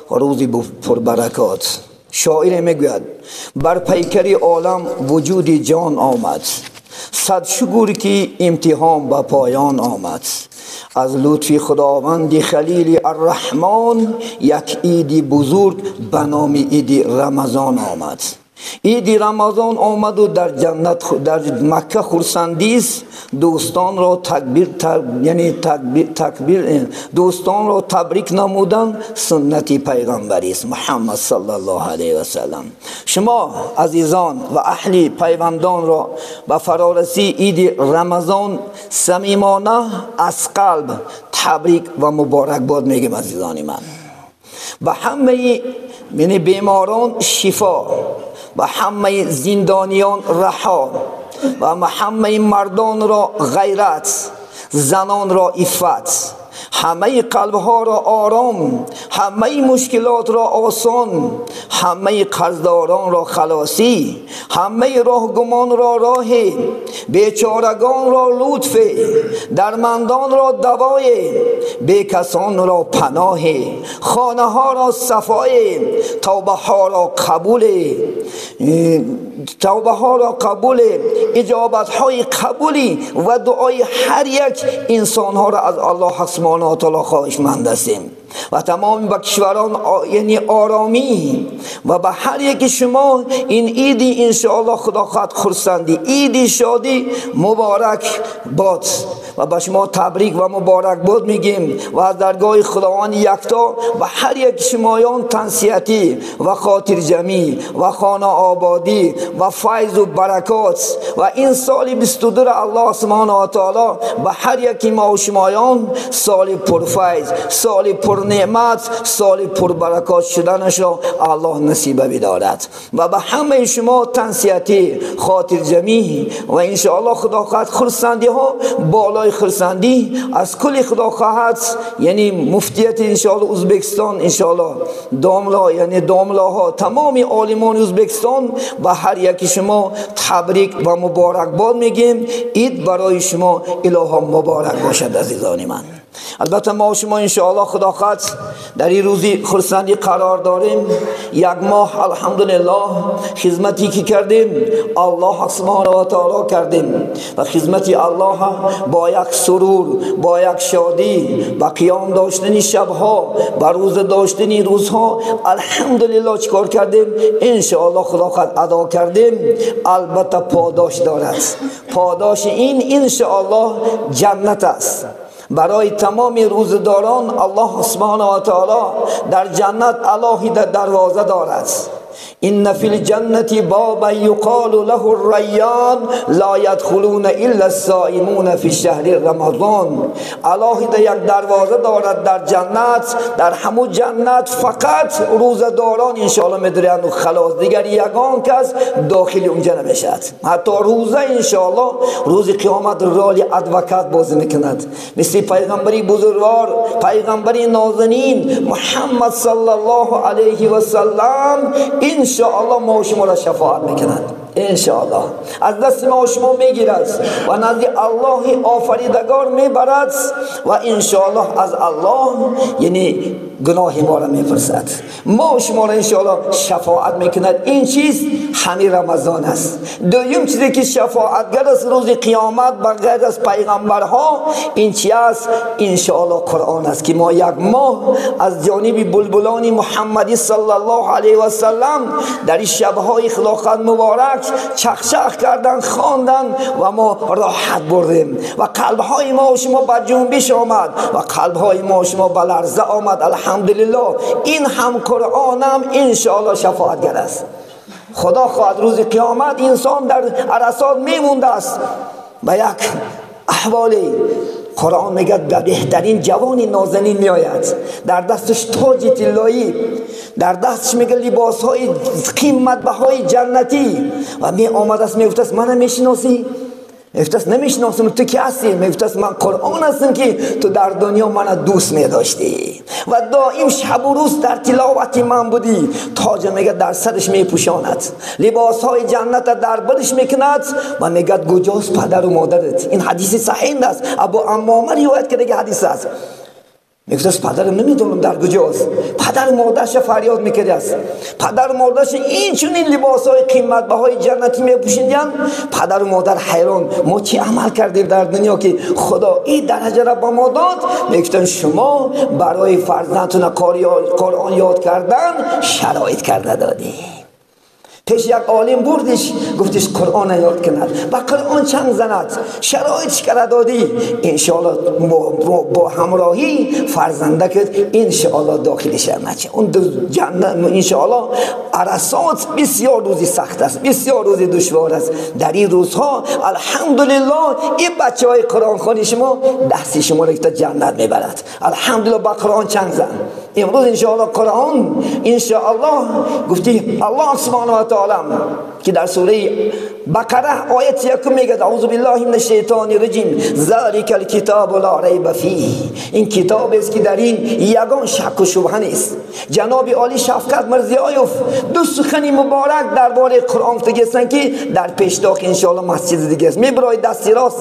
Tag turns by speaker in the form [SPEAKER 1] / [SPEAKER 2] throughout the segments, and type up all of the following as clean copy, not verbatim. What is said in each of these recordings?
[SPEAKER 1] روزی پربرکات. شاعر میگوید بر پیکر عالم وجود جان آمد، صد شکر که امتحان به پایان آمد. از لطف خداوند خلیل الرحمن یک عید بزرگ به نام عید رمضان آمد. عید رمضان آمد و در جنت در مکه خرسندی است. دوستان را تکبیر دوستان را تبریک نمودن سنت پیغمبری است محمد صلی الله علیه و سلم. شما عزیزان و اهل پیوندان را به فرارسی عید رمضان صمیمانه از قلب تبریک و مبارک باد میگم عزیزان من. به همه بیماران شفا، و همه زندانیان رها، و همه مردان را غیرت، زنان را عفت، همه قلبها را آرام، همه مشکلات را آسان، همه قرضداران را خلاصی، همه راهگمان را راه، بیچارگان را لطف، درمندان را دوای، بیکسان را پناه، خانه ها را صفای، توبه ها را قبول، توبه ها را قبول، اجابت های قبولی و دعای هر یک انسان ها را از الله سبحانه و تعالی خواهشمند هستیم. و تمام به کشوران یعنی آرامی و به هر یک شما این عیدی انشاءالله خدا خواهد خرسندی، عیدی شادی مبارک باد و به شما تبریک و مبارک باد میگیم و از درگاه خداوند یکتا و هر یک شمایان تنسیتی و خاطر جمعی و خانه آبادی و فیض و برکات و این سال 22 الله سبحانه و تعالی به هر یک ما و شمایان سال پرفیض، سال پر نعمت، سال پر برکات شدنش را الله نصیب بدارد و به همه شما تنسیتی خاطر جمعی و انشاءالله خدا خواهد خرسندی ها بالای خرسندی از کل خدا خواهد یعنی مفتیت انشاءالله ازبکستان انشاءالله داملا یعنی داملا ها تمام عالمان ازبکستان و هر یک شما تبریک و مبارک باد میگیم. عید برای شما الهام مبارک باشد عزیزان من. البته ما شما انشاءالله خدا خواهد در این روزی خرسندی قرار داریم. یک ماه الحمدلله خدمتی که کردیم الله سبحانه و تعالی کردیم و خدمتی الله با یک سرور، با یک شادی، با قیام داشتنی شبها، با روز داشتنی روزها الحمدلله چکار کردیم انشاءالله خدا خواهد ادا کردیم. البته پاداش دارد. پاداش این انشاءالله جنت است. برای تمام روزداران الله سبحانه و تعالی در جنت الهی دروازه دارد. ان فی الجنة بابا یقال له الریان لا يدخلون الا الصائمون فی شهر رمضان. الهی یک دروازه دارد در جنت، در همون جنت فقط روزداران انشاءالله میدرند و خلاص، دیگر یگان کس داخل اونجا نمیشد. حتی روزه انشاءالله روز قیامت رول ادوکات بازی میکند مثل پیغمبری بزرگوار، پیغمبری نازنین محمد صلی الله علیه و سلم انشاءالله ما شما را شفاعت میکنند. انشاءالله از دست ما شما میگیرد و نزد الله آفریدگار میبرد و انشاءالله از الله یعنی گناه ما را میپرسد. ما شما را انشاءالله شفاعت میکند. این چیز همین رمضان است. دویم چیزی که شفاعتگر است روز قیامت بغیر از پیغمبرها این چی است؟ انشاءالله قرآن است که ما یک ماه از جانب بلبلان محمدی صلی الله علیه و سلم در این شبهای خداوند مبارک چخچخ کردن، خواندن و ما راحت بردیم و قلبهای ما و شما به جنبش آمد و قلبهای ما و شما به لرزه آمد. الحمدلله این هم قرآن هم انشاءالله شفاعتگر است. خدا خواهد روز قیامت انسان در عرصات میمونده است به یک احوالی. قرآن میگه به بهترین جوانی نازنین میآید، در دستش تاج طلایی، در دستش میگه لباس های قیمت بهای جنتی و می آمد است میگفت است من میشناسی؟ میگفت است نمیشناسم. تو کی هستی؟ میگفت است من قرآن هستم که تو در دنیا من دوست میداشتی و دائم شب و روز در تلاوت من بودی. تاج میگه در سرش میپوشاند، لباس های جنت در برش میکند و میگه کجاست پدر و مادرت؟ این حدیث صحیح است. ابو امامه روایت کرده حدیث است. میگفت پدرم نمیدونم در کجاست. پدر مادرش فریاد میکرده است. پدر مادرش این چنین لباسهای قیمت بهای جنتی میپوشیدن. پدر و مادر حیران ما چی عمل کردیم در دنیا که خدا این درجه را به ما داد؟ میگفتن شما برای فرزندتون قرآن یاد کردن شرایط کرده دادی. پیش یک عالم بردش گفتش قرآن یاد کند، با قرآن چنگ زند، شرایطش کرده دادی. انشاءالله با همراهی فرزنده کرد، انشاءالله داخلش نچه اون جنت. انشاءالله عرصات بسیار روزی سخت است، بسیار روزی دشوار است. در این روزها الحمدلله این بچه های قرآن خوانی شما دستی شما را که جنت میبرد. الحمدلله با قرآن چنگ زن. امروز انشاءالله قرآن انشاءالله گفتی الله سبحانه و تعالی که در سوره بقره آیت 1 میگه اعوذ بالله من الشیطان الرجیم ذالک الکتاب لا ریب فیه. این کتاب است که در این یگان شک و شبهه نیست. جناب عالی شفقت مرزیایوف دو سخن مبارک درباره قرآن گفتن که در پیشتاق انشاءالله مسجد دیگه است میبرای دست راست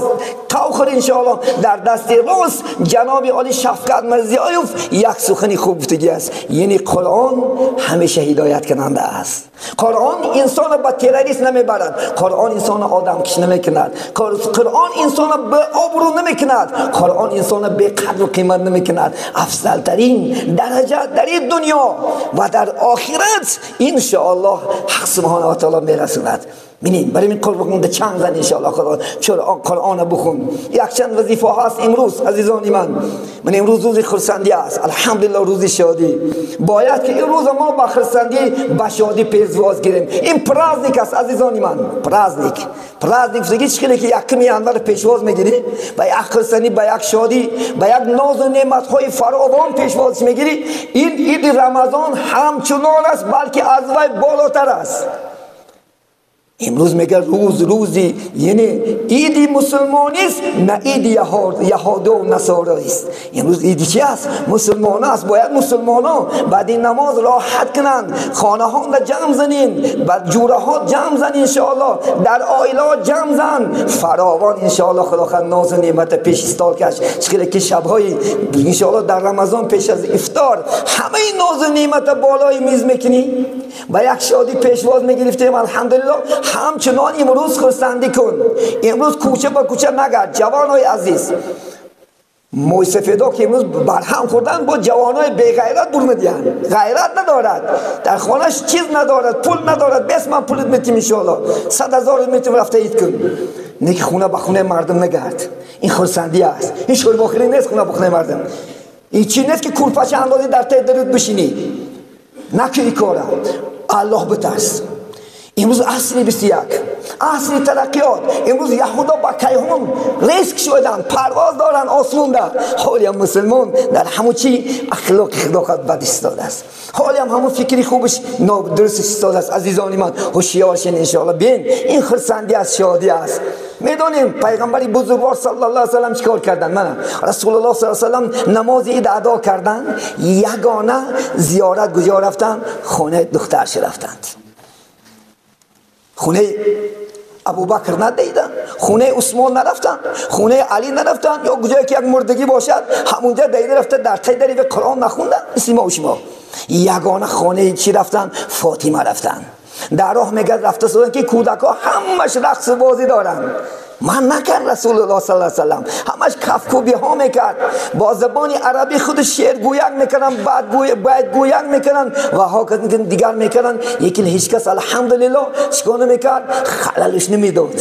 [SPEAKER 1] تاخر انشاءالله در دست راست جناب عالی شفقت مرزیایوف یک سخن خوب گفته است، یعنی قرآن همیشه هدایت کننده است. قرآن انسان به تروریسم نمیبرد، قرآن انسان آدم کش نمیکند، قرآن انسان به آبرو نمیکند، قرآن انسان به قدر و قیمت نمیکند. افضل ترین درجه در این دنیا و در آخرت ان شاء الله حق سبحانه و تعالی میرساند. ببینید برای این قرآن ده چند زن ان شاء الله خدا چرا قرآن بخون. یک چند وظیفه هست امروز عزیزان من امروز روز خرسندی است، الحمدلله روز شادی. باید که این روز ما با خرسندی با شادی پیشواز گیریم. این پرازنیک است عزیزان من، پرازنیک فزگی چیه که یک کمی اندر پیشواز میگیری با یک خرسندی با یک شادی با یک ناز و نعمت های فراوان پیشواز میگیری. این عید رمضان همچنان است بلکه از وی بالاتر است. امروز میگه روزی یعنی ایدی مسلمانی است نه ایدی یهود و نصارا است. امروز ایدی چی است؟ مسلمان است. باید مسلمانان بعد این نماز راحت کنند، خانه ها را جمع زنین، بعد جوره ها جمع زن ان شاء الله، در عائله جمع زن فراوان ان شاء الله. خدا ناز و نعمت پیش استال کش چقدر که شب‌های ان شاء الله در رمضان پیش از افطار همه ناز و نعمت بالای میز میکنی با یک شادی پیشواز میگرفتیم. الحمدلله همچنان امروز خرسندی کن. امروز کوچه با کوچه نگرد. جوانای عزیز موی سفیدا که امروز برهم خوردن با جوانای بی غیرت برمدیان، غیرت ندارد، در خانهش چیز ندارد، پول ندارد. بس من پولت میتیم انشاءالله 100,000 میتیم رفته اید کن. نیک خونه با خونه مردم نگرد. این خرسندی است. این شور بخوری نیست خونه با خونه مردم. این چی نیست که کورپاچه اندازی در ته درود بشینی. نکنی کاره. الله بترس. امروز عصر 21 عصر ترقیات. امروز یهودا با کیهان ریسک شدن، پرواز دارن آسمون ده. حالی هم مسلمان در همون چی اخلاق خداقت بد استاده است، حالی هم همون فکری خوبش درست استاده است. عزیزان من هوشیار شین انشاءالله. بین این خرسندی از شادی است. میدونیم پیغمبری بزرگوار صلی الله علیه و سلم چیکار کردن؟ من رسول الله صلی الله علیه و سلم نماز عید ادا کردن، یگانه زیارت کجا رفتن؟ خانه دخترش رفتند. خونه ابوبکر ندیدن، خونه عثمان نرفتن، خونه علی نرفتن، یا کجایی که یک مردگی باشد همونجا دیده رفته در تای و قرآن نخوندن. اسم و شما یگانه خانه چی رفتن؟ فاطمه رفتن. در راه میگه رفته سودن که کودکا همش رقص بازی دارن. من نکرد رسول الله صلی الله علیه و سلم، همش کفکوبی ها میکرد، با زبان عربی خود شعر گویک میکنن، باید گویک میکنن و ها دیگر میکنن. یکی هیچ کس الحمدلله چیکار نمیکرد، خللش نمیداد.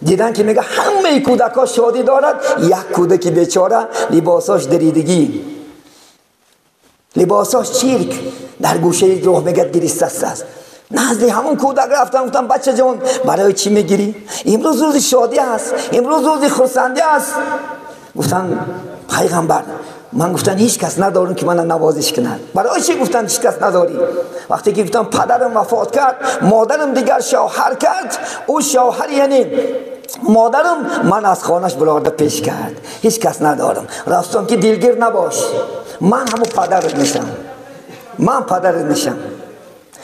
[SPEAKER 1] دیدن که میگه همه کودکا شادی دارد، یک کودک بیچاره لباساش دریدگی، لباساش چیرک در گوشه راه میگه دریسته است. نزد همون کودک رفتم گفتم بچه جان برای چی میگیری؟ امروز روز شادی است، امروز روز خرسندی است. گفتن پیغمبر من گفتن هیچ کس ندارم که من نوازش کنن. برای چی گفتن هیچ کس نداری؟ وقتی که گفتم پدرم وفات کرد، مادرم دیگر شوهر کرد، او شوهر یعنی مادرم من از خانهش برآورده پیش کرد، هیچ کس ندارم. رفتم که دلگیر نباش، من همون پدرت میشم، من پدرت میشم.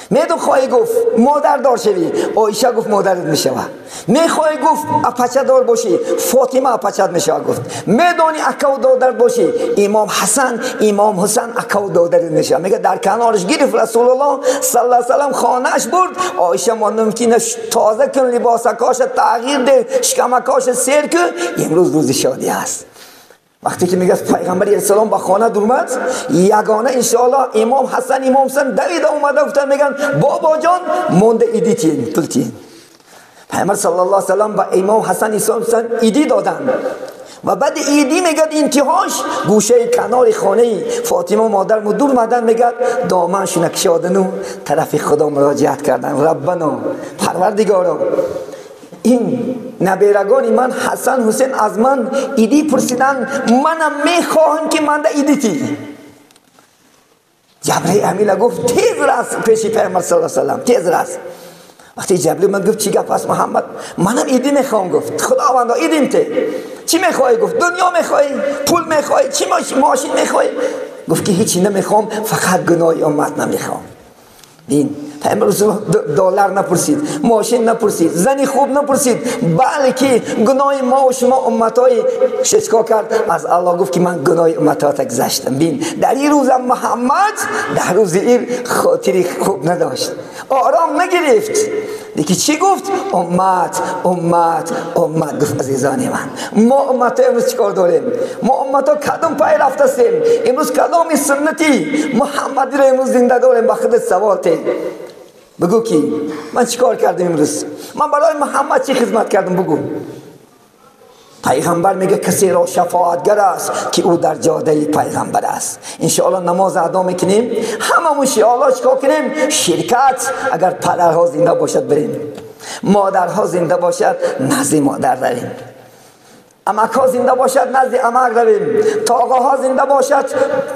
[SPEAKER 1] میدون خواهی گفت مادر دار شوی، عایشه گفت مادرت میشوه. میخوای گفت اپچه دار باشی، فاطمه اپچت میشه گفت. میدانی اکا و دادر باشی، امام حسن امام حسین اکا و دادر میشه. میگه در کنارش گرفت رسول الله صلی الله علیه و سلم، خانهش برد. عایشه ماندم که تازه کن، لباسکاش تغییر ده، شکمکاش سیر کن، امروز روز شادی است. وقتی که میگه پیغمبر علیه السلام با خانه درمد، یگانه انشاءالله امام حسن امام حسین دویده اومده گفتن، میگن بابا جان مونده ایدیتین پلتین. پیغمبر صلی الله علیه وسلم با امام حسن حسین ایدی دادن و بعد ایدی میگه انتهاش گوشه کنار خانه فاطمه مادر دور مدن، میگه دامنشون کشادن و طرف خدا مراجعت کردن، ربنا پروردگارا این نبیرگان من حسن حسین از من ایدی پرسیدن، منم میخواهم که من ده ایدیتی. جبرئیل امین گفت تیز راست پیش پیغمبر صلی الله علیه وسلم، تیز راست. وقتی جبرئیل من گفت چی گپ است محمد، منم ایدی میخوام. گفت خداوندا ایدیم ته چی میخوای؟ گفت دنیا میخوای، پول میخوای، چی ماشین میخوای؟ گفت که هیچی نمیخوام، فقط گناه امت نمیخوام. این پیامبر دلار نپرسید، ماشین نپرسید، زنی خوب نپرسید، بلکه گناه ما و شما امتای ششکا کرد. از الله گفت که من گناه امتات گذشتم. بین در این روز محمد در روز این خاطری خوب نداشت، آرام نگرفت. دیگه چی گفت؟ امت امت امت. گفت عزیزان من، ما امت امروز چیکار داریم؟ ما امت ها کدام پای رفته هستیم؟ امروز کدام سنتی محمدی را امروز زنده داریم؟ با خودت سوال ته بگو که من چیکار کردم امروز؟ من برای محمد چی خدمت کردم؟ بگو. پیغمبر میگه کسی را شفاعتگر است که او در جاده پیغمبر است. انشاءالله نماز ادا میکنیم، هممون انشاءالله چیکار کنیم؟ شرکت. اگر پدرها زنده باشد بریم، مادرها زنده باشد نزد مادر رویم، عمک‌ها زنده باشد نزد عمک رویم، تاغاها زنده باشد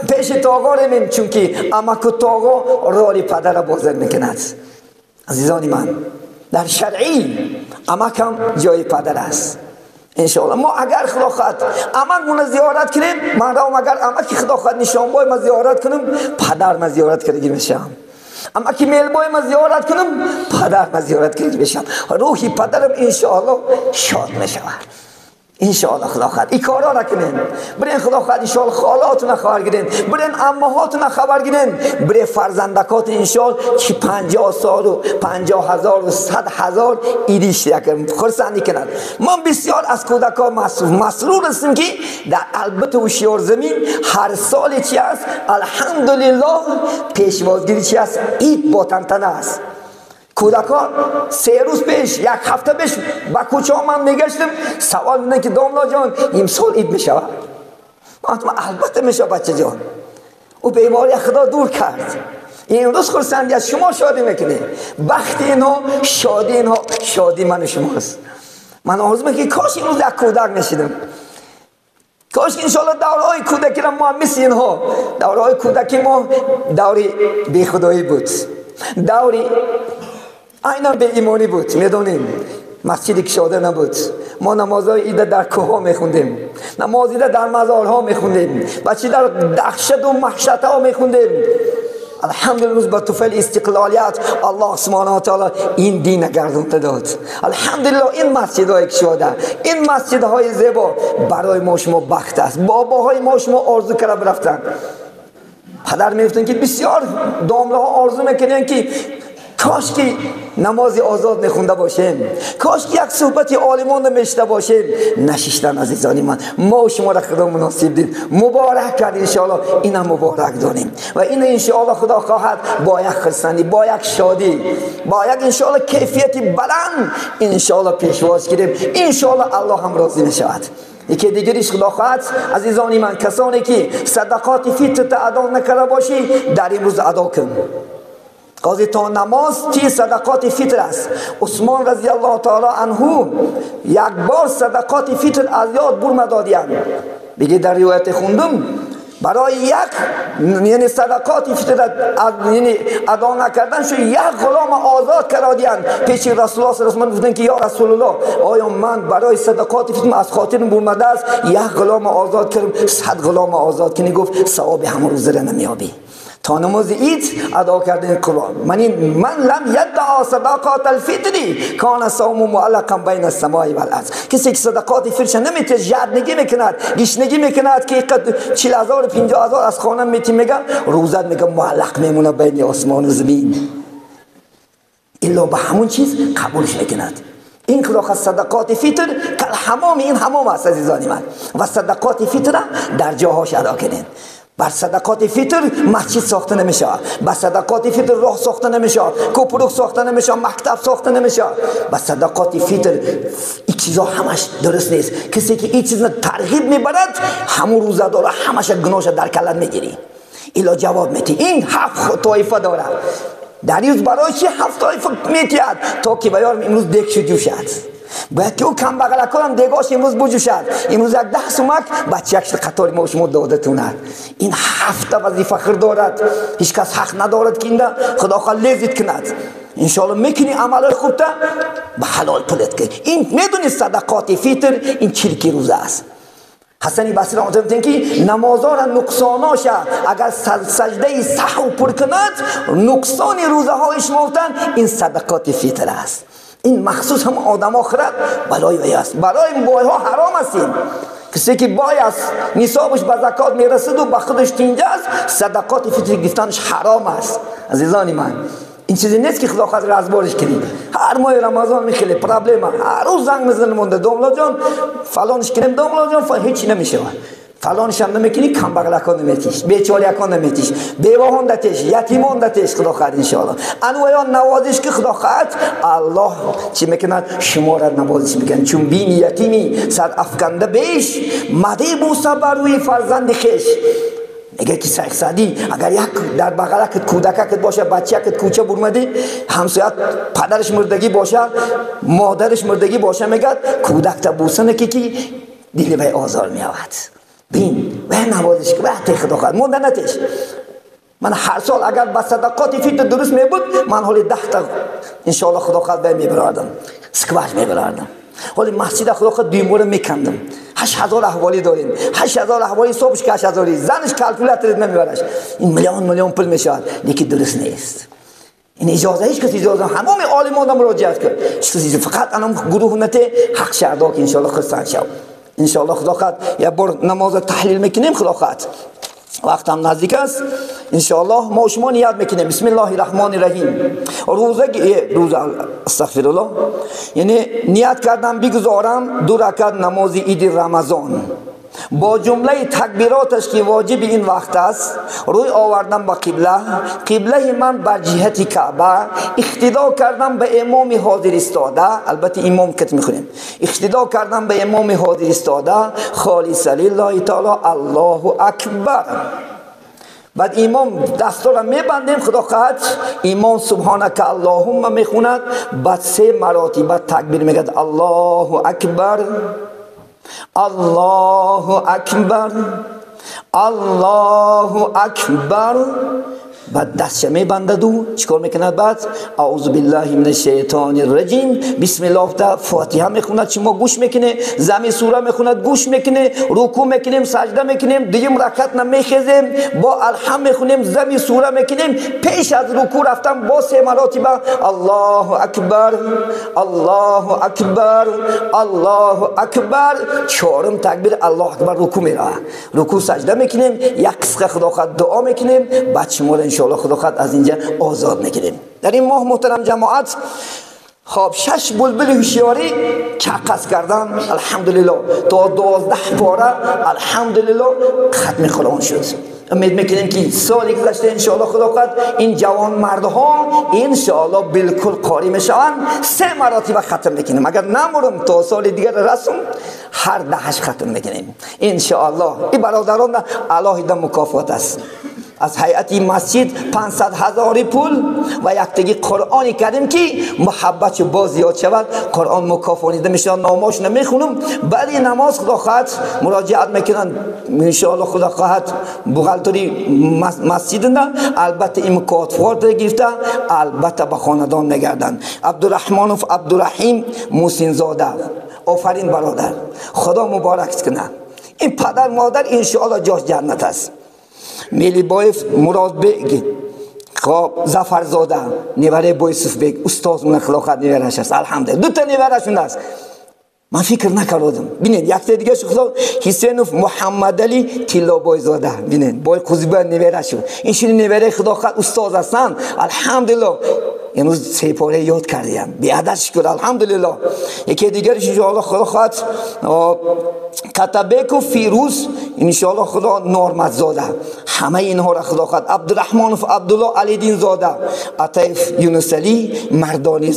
[SPEAKER 1] پیش تاغا رویم، چون که عمک و تاغا رول پدر را بازر میکند. عزیزان من، در شرعی عمک هم جای پدر است. انشاءالله ما اگر خدا خواهد عمکمون زیارت کنیم، من را اگر عمک خدا خواهد نشان بای ما زیارت کنم، پدر ما زیارت کرده میشم. اما که میل بای ما زیارت کنم، پدر ما زیارت کرده میشم. روحی پدرم انشاءالله شاد میشود. انشاءالله خدا خواهد این کارا نکنین. برین خدا خواهد انشاءالله خالاتون خبر گیرین، برین عمهاتون خبر گیرین، برین فرزندکات انشاءالله که 50 سال و 50,000 و 100,000 ایدی اشتراک خرسندی کنند. من بسیار از کودکان مسرور هستم که در البته و شیار زمین هر سال چی است؟ الحمدلله پیشوازگیری چی است؟ عید با تنتنه است. کودکان 3 روز پیش، 1 هفته پیش با کوچه ها من میگشتم، سوال میدن که داملا جان امسال عید میشود؟ من البته میشه بچه جان، او بیماری خدا دور کرد. این روز خرسندی از شما شادی میکنه، بخت اینها شادی اینها شادی من شماست. من آرزو میکنم که کاش این روز یک کودک نشیدم، کاش انشاءالله دورهای کودکی را ما مثل اینها، دورهای کودکی ما دوری بی خدایی بود، دوری اینا به ایمانی بود. میدونیم مسجدی کشاده نبود، ما نمازهای عید در کوه ها میخوندیم، نماز عید در مزارها میخوندیم، بچه در دهشت و محشت ها میخوندیم. الحمدلله روز با طفل استقلالیت الله سبحانه و تعالی این دین گردونت داد. الحمدلله این مسجدهای کشاده، این مسجدهای زیبا برای ما شما بخت است. باباهای ما شما آرزو کرده برفتن، پدر میگفتن که بسیار دامله ها آرزو میکنن که کاش که نماز آزاد نخونده باشیم، کاش که یک صحبت عالمان نمیشته باشیم. نشیشتن عزیزانی من، ما و شما را خدا مناسب دید، مبارک کرد. انشاءالله اینا مبارک داریم و این انشاءالله خدا خواهد با یک خرسندی، با یک شادی، با یک انشاءالله کیفیتی بلند انشاءالله پیشواز گیریم. انشاءالله الله هم راضی میشود. یکی دیگریش خدا خواهد عزیزانی من، کسانی که صدقات فیتر ادا نکرده باشی در این روز ادا کن. قاضی تا نماز تی صدقات فیتر است. عثمان رضی الله تعالی عنه یک بار صدقات فیتر از یاد برم دادیان. بگه در روایت خوندم برای یک یعنی صدقات فیتر یعنی ادا نکردن شو یک غلام آزاد کردیان. پیش رسول الله صلی الله علیه و آله گفتن که یا رسول الله آیا من برای صدقات فیتر از خاطر برمده است یک غلام آزاد کردم 100 غلام آزاد کنی؟ گفت ثواب همون روز را نمیابی. تا نماز عید ادا کردن قرآن. من لم یدعا صدقات الفطری کان صوم معلقا بین السماء و الارض. کسی که صدقات فطر نمیته، ژدنگی میکند، گشنگی میکند که 40,000 و 50,000 از خانه میتی، میگه روزت میگه معلق میمونه بین آسمان و زمین، الا به همون چیز قبولش میکند. این که صدقات فطر کل حمام، این حمام است عزیزانی من، و صدقات فطر در جاهاش ادا کنین. بر صدقات فطر مسجد ساخته نمیشه، بر صدقات فطر راه ساخته نمیشه، کوپرک ساخته نمیشه، مکتب ساخته نمیشه. بر صدقات فطر این چیزا همش درست نیست. کسی که این چیزا ترغیب میبرد همون روزه داره، همش گناهش در کلت میگیری. الا جواب میتی. این 7 طایفه داره، در روز برای چی 7 طایفه میتید؟ تا که بیارم امروز دیگ شد جوشد، باید که او کم بغل کنم دیگاش امروز بجوشد. امروز یک 10 سومک بچه یک قطار ما شما دادتونه. این 7 وظیفه خیر دارد، هیچ کس حق ندارد که این خدا خواهد لیزید کند. انشاءالله میکنی عمل خوبتا به حلال پلت که این میدونی صدقات فطر این چرکی روزه است. حسن بصری رحمت الله که نمازها را نقصاناش اگر سجده سهو پر کند، نقصان روزه هایش موتن، این صدقات فطر است. این مخصوص هم آدم آخرت برای وی است. برای بای ها حرام است. این کسی که بای است نصابش به زکات میرسد و به خودش تینجه است، صدقات فطر گرفتنش حرام است. عزیزانی من، این چیزی نیست که خدا خاطر از بارش کنی. هر ماه رمضان میخلی پرابلم، هر روز زنگ میزنه مونده دوملا جان فلانش کنیم، دوملا جان هیچی نمیشه، فلانش هم نمیکنی، کم بغلکان نمیتیش، بیچاریکان نمیتیش، بیواهان دتیش، یتیمان دتیش. خدا خواهد انشاءالله انوایان نوازش که خدا خواهد الله چی میکند؟ شما را نوازش میکنه. چون بینی یتیمی سر افکنده بیش، مده بوسه بر روی فرزند خیش. میگه که شیخ سعدی اگر یک در بغلت کودکت باشه، بچه‌ت کوچه برمده، همسایت پدرش مردگی باشه، مادرش مردگی باشه، میگه کودک تا بوسه نکی دل وی آزار میآورد. بین و نوازش که وقتی خدا خواهد مونده نتیش. من هر سال اگر با صدقات فطر درست می بود، من حالی 10 تا انشاءالله خدا خواهد باید میبرادم، سکواش میبرادم. حالی مسجد خدا خواهد دیمور میکندم. 8,000 احوالی داریم، 8,000 احوالی صبحش که 8,000، زنش کلکولاتر نمیبرش. این میلیون پول میشود، لیکن درست نیست. این اجازه هیچ کسی اجازه همه عالمان مراجعت کرد. کسی فقط انم گروه نته حق شردا که انشاءالله خستان شو. انشاءالله خدا خواهد یک بار نماز تحلیل میکنیم. خدا خواهد وقت هم نزدیک است. انشاءالله ما شما نیت میکنیم. بسم الله الرحمن الرحیم. روزه استغفرالله، یعنی نیت کردم بگذارم 2 رکعت نماز عید رمضان با جمله تکبیراتش که واجب این وقت است. روی آوردم با قبله من بر جهت کعبه، اقتدا کردم به امام حاضر استاده. البته امام کت میخونیم. اقتدا کردم به امام حاضر استاده، خالص لله تعالی، الله اکبر. بعد امام دستا را میبندیم. خدا خواهد امام سبحانک اللهم میخوند، بعد 3 مراتب تکبیر میگد الله اکبر، الله اکبر، الله اکبر. بعد دستش میبندد و چیکار میکند؟ بعد اعوذ بالله من الشیطان الرجیم، بسم الله تا فاتحه میخوند. شما گوش میکنه، زمین سوره میخوند گوش میکنه، رکوع میکنیم، سجده میکنیم، دیگه رکعت نمیخیزیم، با الحمد میخونیم، زمین سوره میکنیم. پیش از رکوع رفتم با 3 مراتب الله اکبر، الله اکبر، الله اکبر. 4م تکبیر الله اکبر رکوع میره، رکوع سجده میکنیم، یک قسمت خدا خواهد دعا میکنیم. بعد شما انشاءالله خدا خواهد از اینجا آزاد میگیریم. در این ماه محترم جماعت، خب 6 بلبل هوشیاری چقص کردن الحمدلله، تا 12 پاره الحمدلله ختم قرآن شد. امید میکنیم که سال گذشته انشاءالله خدا خواهد این جوان مردها انشاءالله بالکل قاری میشوند. 3 مراتب ختم میکنیم. اگر نمورم تا سال دیگر رسم هر 10 ختم میکنیم انشاءالله. این برادران علاهیده مکافات است از هیئت مسجد. 500,000 پول و یک تگی قرآنی کردیم که محبت باز زیاد شود. قرآن مکافانیده میشه، ناماش نمیخونم. بعد نماز خدا خواهد مراجعت میکنن انشاءالله. خدا خواهد بغلطوری مسجد نه، البته این مکافات گرفته، البته به خاندان نگردن. عبدالرحمن و عبدالرحیم محسن زاده، آفرین برادر، خدا مبارک کنه. این پدر مادر انشاءالله جاش جنت است. ملیبایف مراد بگ خب زفرزاده نیوره بایسوف بگ استاد من خلاقت نیورش است. الحمدلله دو تا نیورشون است. من فکر نکردم. ببینید یک تا دیگه شخصا حسینوف محمد علی طلابای زاده. ببینید بای قضیبه نیورشون اینشون نیوره خداخواد استاد هستن. الحمدلله امروز سه پاره یاد کردیم. بیادر شکر الحمدلله. یکی دیگرش ان شاء الله خدا خواهد کتابه فیروز ان شاء الله خدا نورمت زاده. همه اینها را خدا خواهد عبدالرحمن و عبدالله علی دین زاده، عطیف یونس علی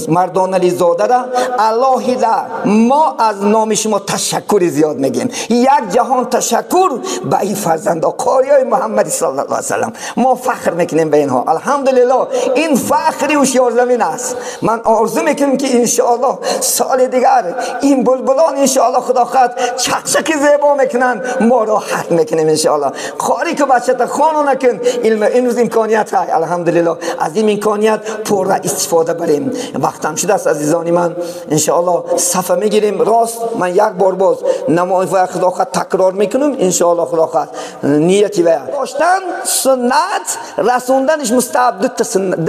[SPEAKER 1] مردان علی زاده را الله ما از نام شما تشکر زیاد میگیم. یک جهان تشکر به این فرزندا قاریای محمد صلی الله علیه و سلم. ما فخر میکنیم به اینها. الحمدلله این فخری هوشیار زمین است. من آرزو میکنم که ان شاء الله سال دیگر این بلبلان ان شاء الله خدا خواهد چکچک زیبا میکنن، ما راحت میکنیم ان شاء الله. خاری که بچه تا خانو نکن علم امروز امکانیت های الحمدلله از این امکانیت پر را استفاده بریم. وقتم شده است عزیزانی من ان شاء الله صفحه میگیریم. راست من یک بار باز نماز و خدا خواهد تکرار میکنم ان شاء الله خدا خواهد نیتی و داشتن سنت رسوندنش مستحب دو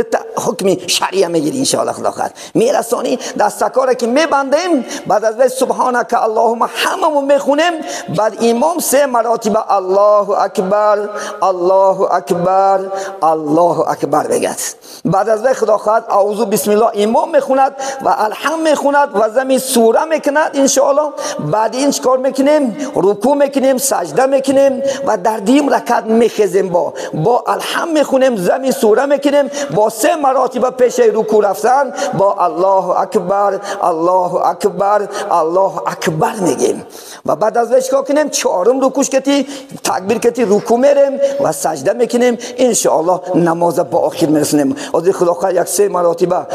[SPEAKER 1] تا حکم شریعه میگیری ان شاء الله خدا خواهد میرسانی. دستکاره که میبندیم بعد از سبحانك اللهم هممون میخونیم. بعد امام سه مراتب الله اکبر الله اکبر الله اکبر بگد. بعد از خدا خواهد اعوذ بسم الله امام میخوند و الحمد میخوند و زمین سوره میکند ان شاء الله. بعد این چیکار میکنیم؟ رکوع میکنیم، سجده میکنیم و در دیم رکعت میخزیم. با الحمد میخونیم، زمین سوره میکنیم، با سه مراتب پیش رکوع رفتن با الله اکبر الله اکبر الله اکبر میگیم. و بعد از چیکار کنیم؟ چهارم رکوعش کتی تکبیر کتی رکوع میریم و سجده میکنیم ان شاء الله. نماز با آخر میرسونیم. از خدا خواهد یک سه مراتب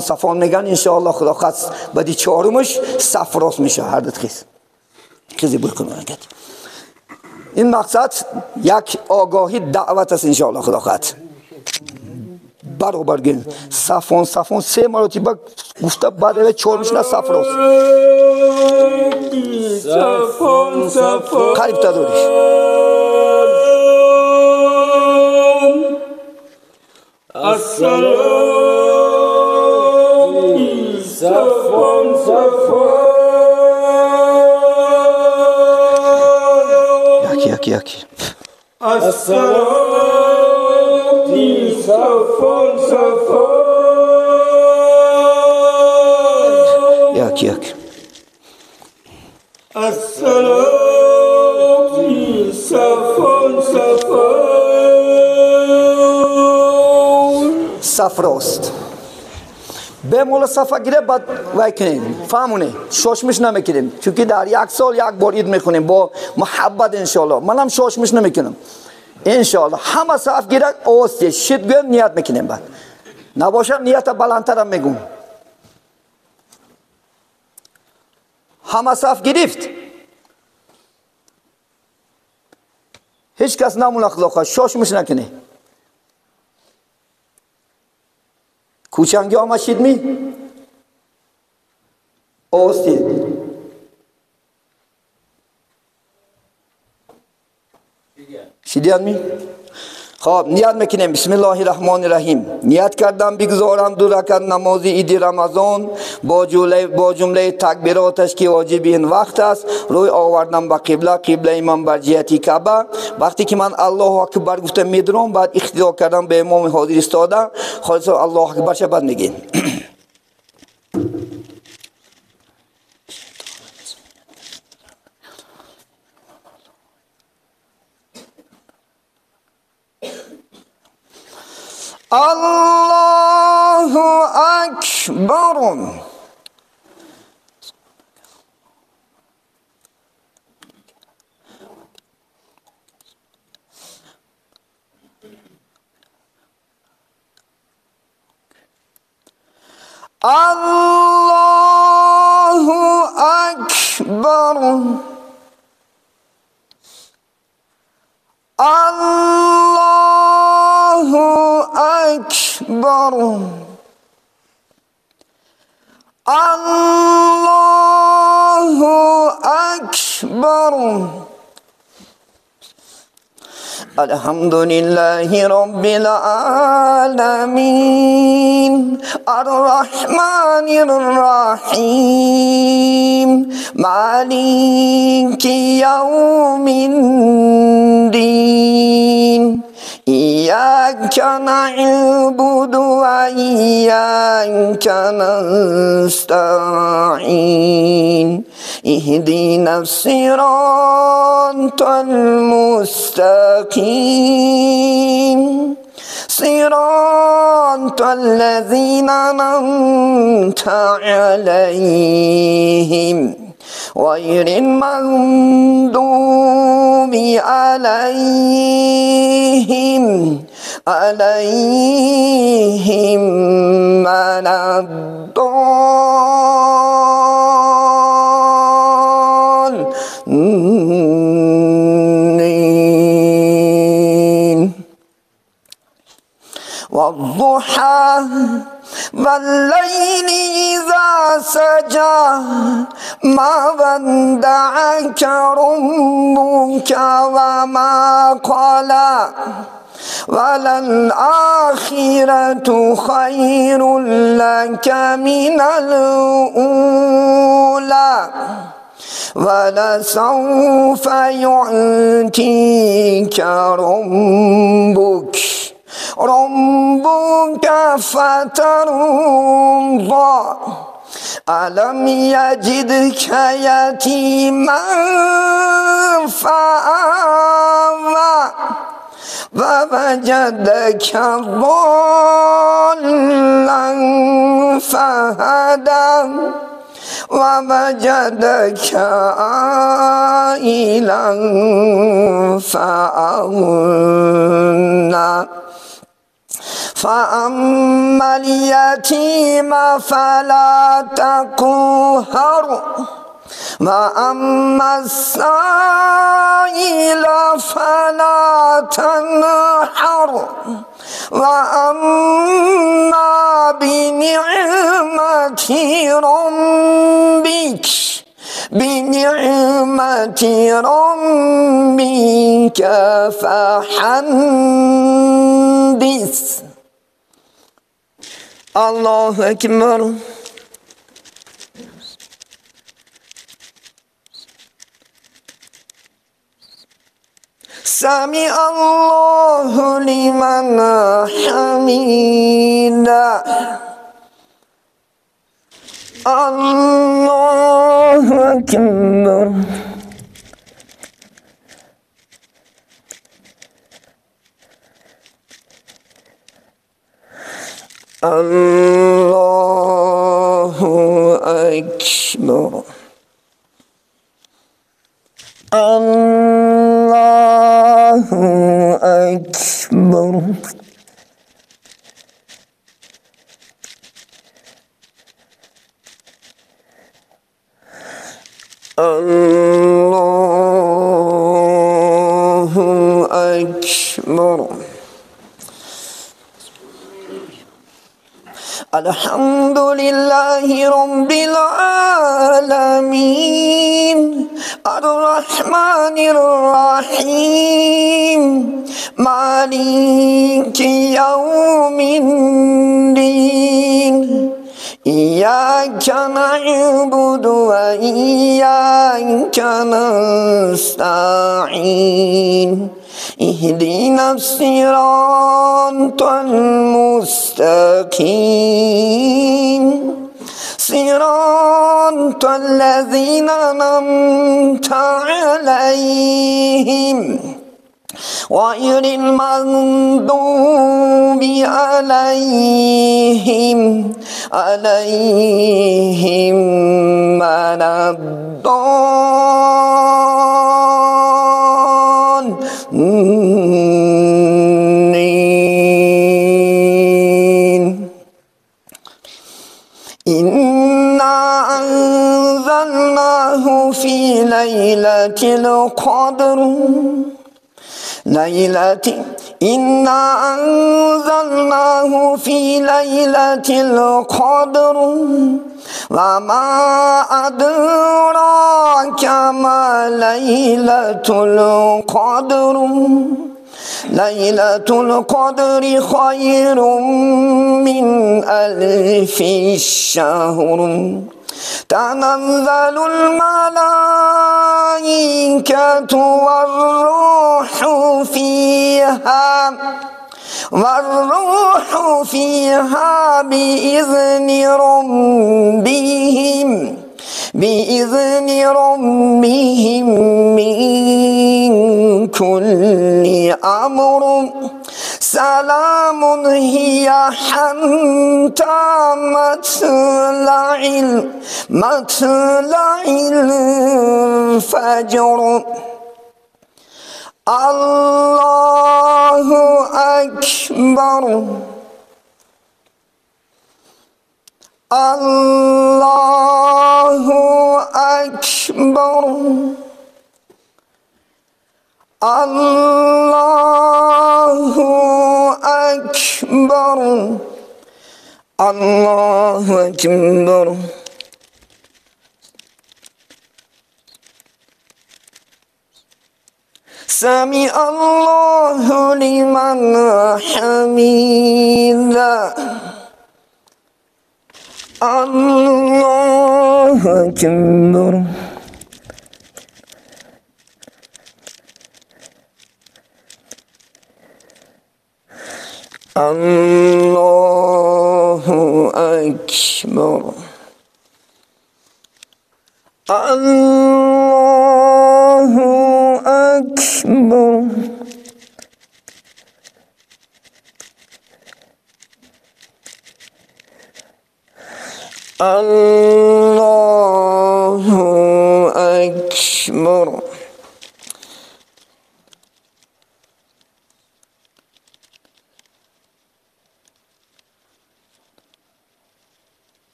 [SPEAKER 1] صفان میگن ان شاء الله. خدا خواهد بعد چهارمش صف راست میشه. هر دو خیزی بکنم. این مقصد یک آگاهی دعوت است ان شاء الله. خدا خواهد برابر گین صفان سه مراتب گفته بعد چهارمش نه صف راست قریب تا دوریش یکی یک صف راست به مولا صفحه گیره بعد وای کنیم فهمونه شاشمش نمیکنیم چونکه در یک سال یک بار عید میکنیم با محبت انشالله. منم شاشمش نمیکنم انشالله. همه صف گیره آسته شد نیت میکنیم. بعد نباشه نیت بلندترم میگم. همه صف گرفت هیچ کس نمونه خلاقه شاشمش نکنه. کوچنگی آمد شید می آستید شیدیان می خب نیت میکنیم. بسم الله الرحمن الرحیم. نیت کردم بگذارم دو رکعت نماز عید رمضان با جمله تکبیراتش که واجب این وقت است. روی آوردم به قبله من بر جهت کعبه. وقتی که من الله اکبر گفتم میدرم بعد اقتدا کردم به امام حاضر ایستاده خالص الله اکبر شد میگین. الله اکبر الله اکبر الله اکبر الله اکبر الحمد لله رب العالمين الرحمن الرحيم مالك يوم الدين إياك نعبد وإياك نستعين اهدنا الصراط المستقيم صراط الذين أنعمت عليهم غير المغضوب عليهم ولا الضالين والضحى والليل إذا سجى ما ودعك ربك وما قلى وللآخرة خير لك من الأولى ولسوف يعطيك ربك فترضى ألم يجدك يتيما فآوى ووجدك ضالا فهدى ووجدك عائلا فأغنى فأما اليتيم فلا تقهر وأما السائل فلا تنحر وأما بنعمة ربك فحدث. الله أكبر. سمع الله لمن حمده. الله أكبر. الله أكبر. الله أكبر. الله أكبر. الحمد لله رب العالمين الرحمن الرحيم مالك يوم الدين إياك نعبد وإياك نستعين اهدنا الصراط المستقيم صراط الذين أنعمت عليهم غير المغضوب عليهم ولا الضالين. إنا أنزلناه في ليلة القدر. إنا أنزلناه في ليلة القدر وما أدراك ما ليلة القدر ليلة القدر خير من ألف الشهر تنزل الملائكة والروح فيها بإذن ربهم من كل أمر سلام هي حتى مطلع الفجر الله أكبر الله أكبر الله أكبر الله أكبر سمع الله لمن حمده الله أكبر الله أكبر الله أكبر الله أكبر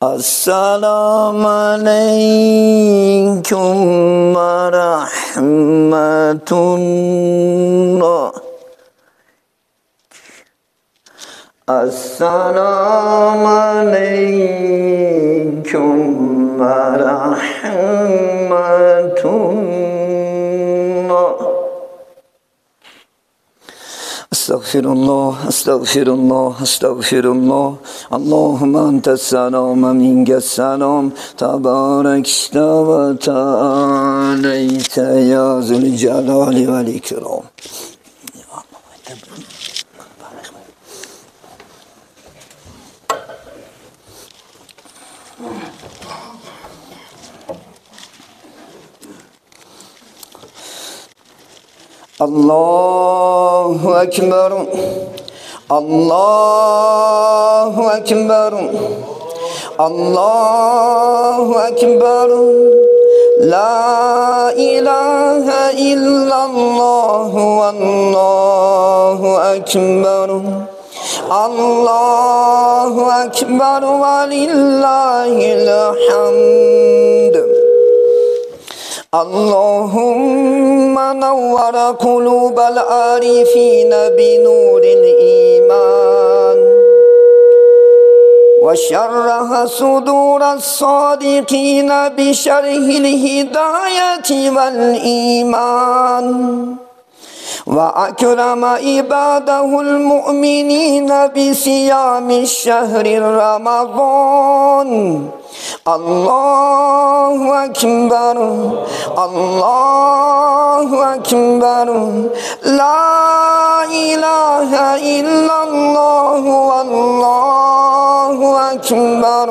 [SPEAKER 1] السلام عليكم ورحمة الله السلام عليكم ورحمة الله استغفر الله استغفر الله استغفر الله اللهم أنت السلام منك السلام تباركت وتعاليت يا ذو الجلال والإكرام الله أكبر الله أكبر الله أكبر لا إله إلا الله والله أكبر الله أكبر ولله الحمد اللهم نور قلوب العارفين بنور الإيمان وشرح صدور الصادقين بشرح الهداية والإيمان وأكرم عباده المؤمنين بصيام الشهر رمضان الله أكبر الله أكبر لا إله إلا الله والله أكبر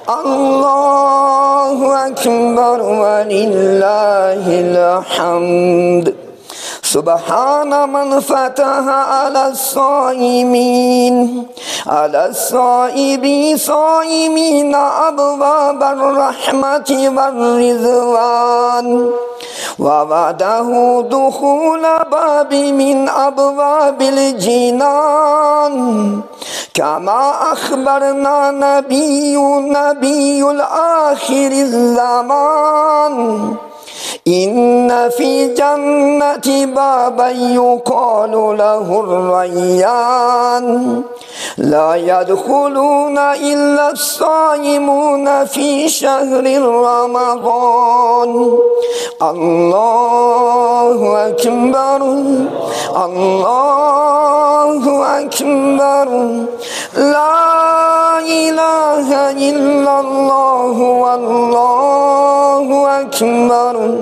[SPEAKER 1] الله أكبر ولله الحمد سبحان من فتح على الصائمين صائمين أبواب الرحمة والرضوان ووعده دخول باب من أبواب الجنان كما أخبرنا نبي الآخر الزمان إن في جنة بابا يقال له الريان لا يدخلون إلا الصائمون في شهر رمضان الله أكبر الله أكبر لا إله إلا الله والله أكبر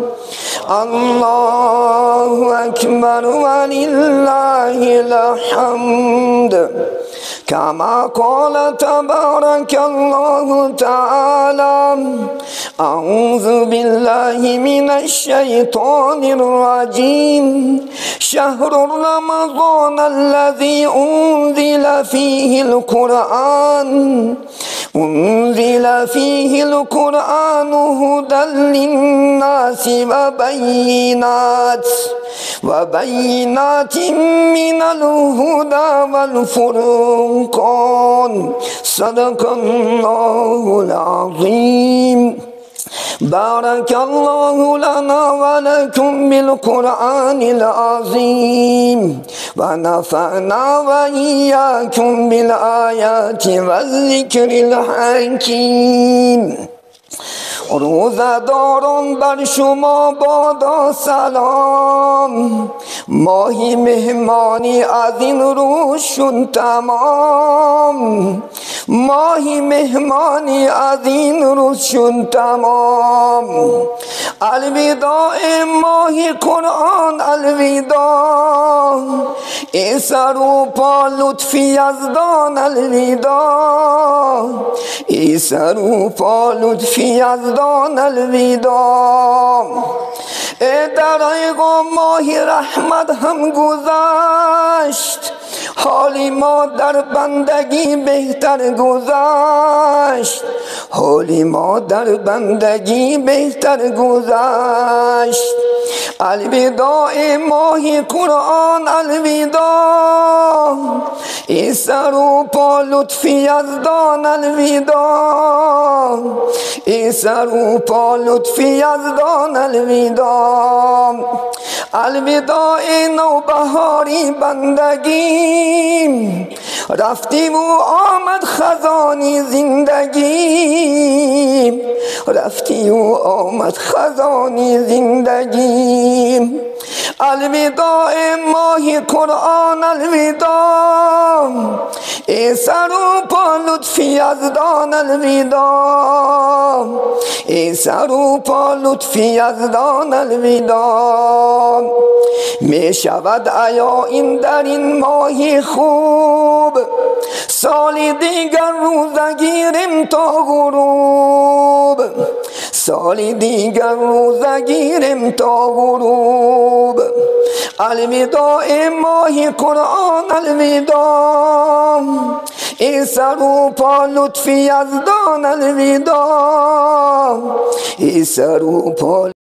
[SPEAKER 1] الله أكبر ولله الحمد كما قال تبارك الله تعالى أعوذ بالله من الشيطان الرجيم شهر رمضان الذي أنزل فيه القرآن هدى للناس وبينات من الهدى والفرقان صدق الله العظيم بارك الله لنا ولكم بالقرآن العظيم ونفعنا وإياكم بالآيات والذكر الحكيم روزداران بر شما بادا سلام ماهی مهمانی از این روز شد تمام ماهی مهمانی از این روز شد تمام الوداع ماهی قرآن الوداع ای سر و پا لطفی یزدان الوداع ای سر و پا لطفی یزدان الوداع ای درایق ماهی رحمت هم گذشت حالی ما در بندگی بهتر گذشت حالی ما در بندگی بهتر گذشت الوداع ماهی قرآن الوداع ای سر و پا لطفی یزدان الوداع ای سر و پا لطفی یزدان الوداع الوداع نوبهاری بندگیم رفتیم و آمد خزانی زندگیم رفتی و آمد خزانی زندگیم الوداع ماهی قرآن الوداع ای سر و پا لطفی یزدان الوداع ای سر و پا لطفی یزدان الوداع می شود عیا این در این ماهی خوب سالی دیگر روزه گیریم تا غروب سالی دیگر روزه گیریم تا غروب الوداع ماهی قرآن الوداع ای سر و پا لطفی یزدان الوداع ای سر و پا